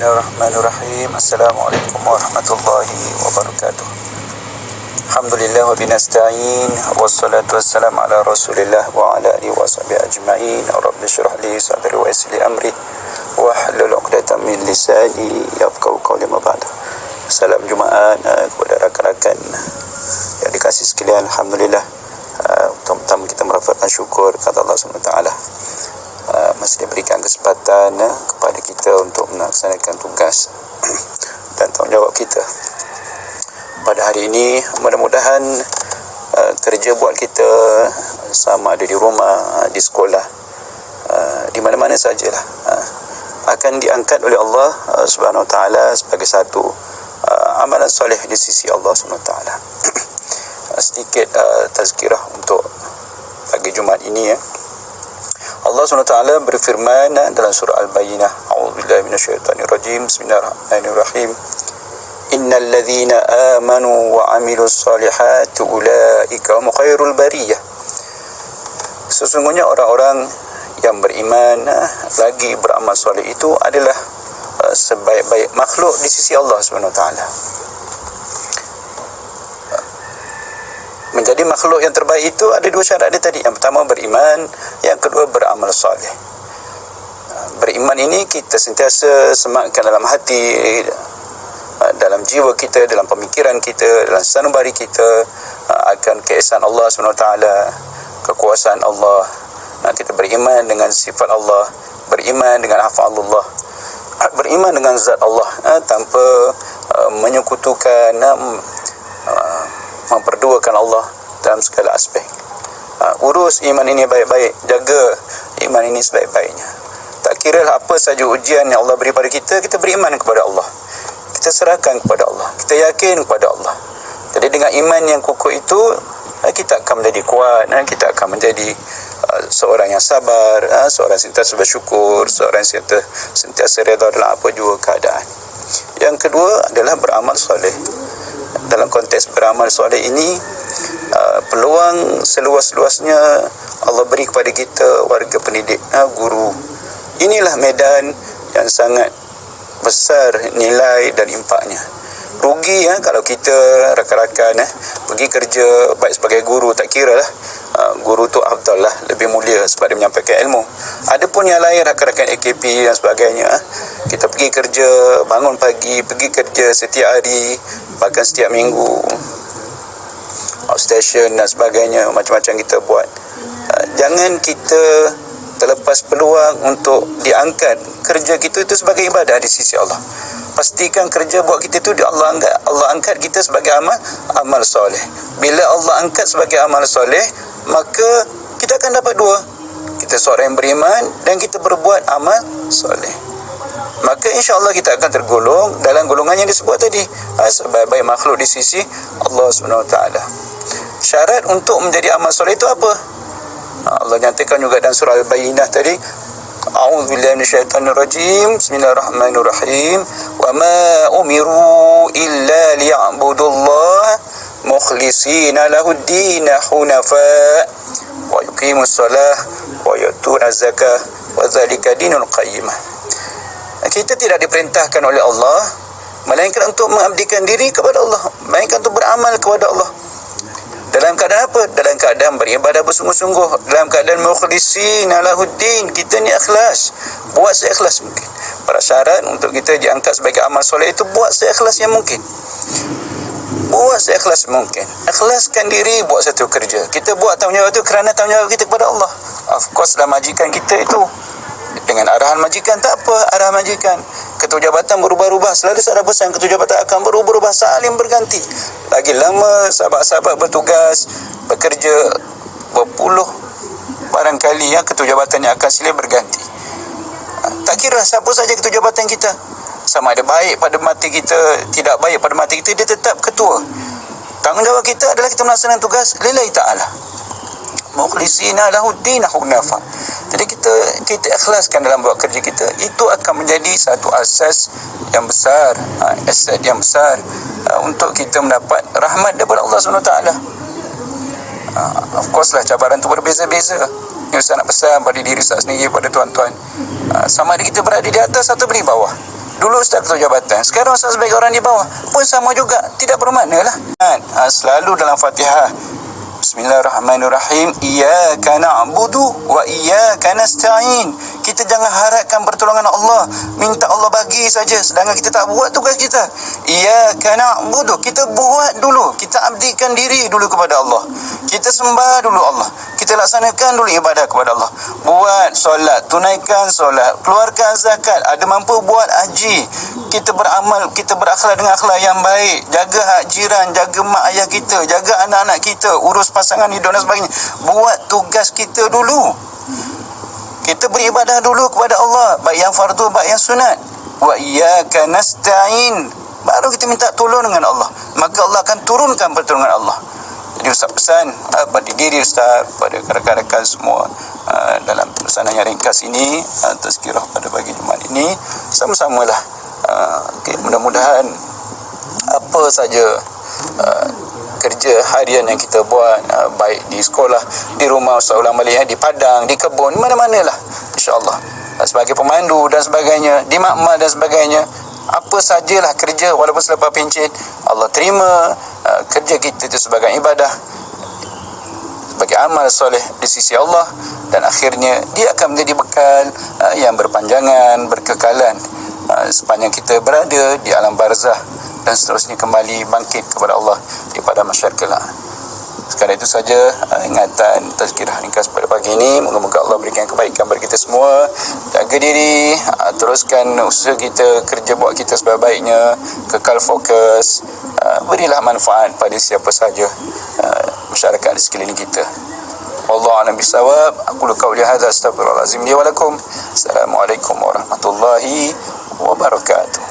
Bismillahirrahmanirrahim. Assalamualaikum warahmatullahi wabarakatuh. Alhamdulillah wa binasta'in. Wassalatu wassalamu ala rasulillah wa ala alihi wa sahbihi ajma'in. Rabbi syrah li sadri wa yassir li amri wahlul 'uqdatam min lisani yafqahu qawli ma ba'd. Salam Jumaat kepada rakan-rakan yang dikasihi sekalian. Alhamdulillah, pertama-tama kita merafakkan syukur kepada Allah SWT. Masih diberikan kesempatan kepada kita untuk melaksanakan tugas dan tanggungjawab kita. Pada hari ini, mudah-mudahan kerja buat kita, sama ada di rumah, di sekolah, di mana-mana sajalah, akan diangkat oleh Allah Subhanahu Wa Taala sebagai satu amalan soleh di sisi Allah Subhanahu Wa Taala. Sedikit tazkirah untuk pagi Jumaat ini ya. Allah SWT berfirman dalam surah Al-Bayyinah, A'udzubillahi minasyaitonirrajim, Bismillahirrahmanirrahim. Innal ladzina amanu wa 'amilus solihati ulaika hum khairul bariyah. Sesungguhnya orang-orang yang beriman lagi beramal soleh itu adalah sebaik-baik makhluk di sisi Allah SWT. Menjadi makhluk yang terbaik itu ada dua syarat dia tadi. Yang pertama beriman, yang kedua beramal soleh. Beriman ini kita sentiasa sematkan dalam hati, dalam jiwa kita, dalam pemikiran kita, dalam sanubari kita akan keesaan Allah SWT, kekuasaan Allah. Kita beriman dengan sifat Allah, beriman dengan hafalullah, beriman dengan zat Allah tanpa menyekutukan, memperduakan Allah dalam segala aspek. Urus iman ini baik-baik, jaga iman ini sebaik-baiknya. Tak kira apa saja ujian yang Allah beri pada kita, kita beriman kepada Allah, kita serahkan kepada Allah, kita yakin kepada Allah. Jadi dengan iman yang kukuh itu, kita akan menjadi kuat, kita akan menjadi seorang yang sabar, seorang yang sentiasa bersyukur, seorang yang sentiasa redha dalam apa jua keadaan. Yang kedua adalah beramal soleh. Dalam konteks beramal soleh ini, peluang seluas-luasnya Allah beri kepada kita, warga pendidik, guru. Inilah medan yang sangat besar nilai dan impaknya. Rugi kalau kita rakan-rakan pergi kerja baik sebagai guru, tak kira lah, guru tu afdal lah, lebih mulia sebab dia menyampaikan ilmu. Adapun yang lain, rakan-rakan AKP dan sebagainya, kita pergi kerja, bangun pagi, pergi kerja setiap hari, bahkan setiap minggu, outstation dan sebagainya, macam-macam kita buat. Jangan kita terlepas peluang untuk diangkat kerja kita itu sebagai ibadah di sisi Allah. Pastikan kerja buat kita itu Allah angkat kita sebagai amal soleh. Bila Allah angkat sebagai amal soleh, maka kita akan dapat dua. Kita seorang yang beriman dan kita berbuat amal soleh. Maka insya-Allah kita akan tergolong dalam golongan yang disebut tadi, sebaik-baik makhluk di sisi Allah SWT. Syarat untuk menjadi amal soleh itu apa? Allah nyatakan juga dalam surah Al-Bayyinah tadi, A'udzubillahi minasyaitonirrajim, Bismillahirrahmanirrahim. Wa ma umiru illa liya'budullaha mukhlishina lahud-din hunafa wa yuqimus shalah wa yutuna zakah wa dzalika dinul qayyimah. Kita tidak diperintahkan oleh Allah melainkan untuk mengabdikan diri kepada Allah, melainkan untuk beramal kepada Allah. Dalam keadaan apa? Dalam keadaan beribadah bersungguh-sungguh, dalam keadaan mukhlishina lahuddin, kita ni ikhlas, buat seikhlas mungkin. Prasyarat untuk kita diangkat sebagai amal soleh itu buat seikhlas yang mungkin. Buat seikhlas mungkin. Ikhlaskan diri buat satu kerja. Kita buat tanggungjawab itu kerana tanggungjawab kita kepada Allah. Of course dalam majikan kita itu, dengan arahan majikan, tak apa arahan majikan. Ketua jabatan berubah-ubah, selalu saya pesan, ketua jabatan akan berubah-ubah, saling berganti. Lagi lama sahabat-sahabat bertugas, bekerja berpuluh barangkali ketua jabatan yang akan silih berganti. Tak kira siapa saja ketua jabatan kita, sama ada baik pada mata kita, tidak baik pada mata kita, dia tetap ketua. Tanggungjawab kita adalah kita melaksanakan tugas lillahi ta'ala, mukhlishina lahuddin hunafa. Jadi kita ikhlaskan dalam buat kerja kita, itu akan menjadi satu asas yang besar, aset yang besar untuk kita mendapat rahmat daripada Allah SWT. Of course lah, cabaran tu berbeza-beza. Yang saya nak pesan pada diri saya sendiri, pada tuan-tuan, sama ada kita berada di atas atau di bawah, Dulu Ustaz ketua jabatan, sekarang Ustaz sebagai orang di bawah pun sama juga, tidak bermakna lah. Selalu dalam Fatihah, Bismillahirrahmanirrahim, Iyyaka na'budu wa iyyaka nasta'in. Kita jangan harapkan pertolongan Allah, minta Allah bagi saja, sedangkan kita tak buat tugas kita. Iyyaka na'budu, kita buat dulu, kita abdikan diri dulu kepada Allah, kita sembah dulu Allah, kita laksanakan dulu ibadah kepada Allah. Buat solat, tunaikan solat, keluarkan zakat, ada mampu buat haji, kita beramal, kita berakhlak dengan akhlak yang baik, jaga hak jiran, jaga mak ayah kita, jaga anak-anak kita, urus pasangan hidup dan sebagainya. Buat tugas kita dulu, kita beribadah dulu kepada Allah, baik yang fardu baik yang sunat. Wa iyyaka nasta'in, baru kita minta tolong dengan Allah, maka Allah akan turunkan pertolongan Allah. Jadi Ustaz pesan pada diri Ustaz, pada rakan-rakan semua dalam pesanan yang ringkas ini, tazkirah pada pagi Jumaat ini, sama-samalah mudah-mudahan apa saja kerja harian yang kita buat, baik di sekolah, di rumah Ustaz Ulang Malik, di padang, di kebun, mana-manalah, insya-Allah, sebagai pemandu dan sebagainya, di makmal dan sebagainya, apa sajalah kerja walaupun selepas pencet, Allah terima kerja kita itu sebagai ibadah, sebagai amal soleh di sisi Allah, dan akhirnya dia akan menjadi bekal yang berpanjangan, berkekalan sepanjang kita berada di alam barzah dan seterusnya kembali bangkit kepada Allah di padang mahsyar kelak. Sekarang itu saja ingatan tazkirah ringkas pada pagi ini. Moga-moga Allah berikan kebaikan bagi kita semua. Jaga diri, teruskan usaha kita, kerja buat kita sebaik-baiknya, kekal fokus, berilah manfaat pada siapa saja masyarakat di sekeliling kita. Wallahu a'lam bissawab. Aku qauli hadza, astaghfirullahalazim li wa lakum. Assalamualaikum warahmatullahi wabarakatuh.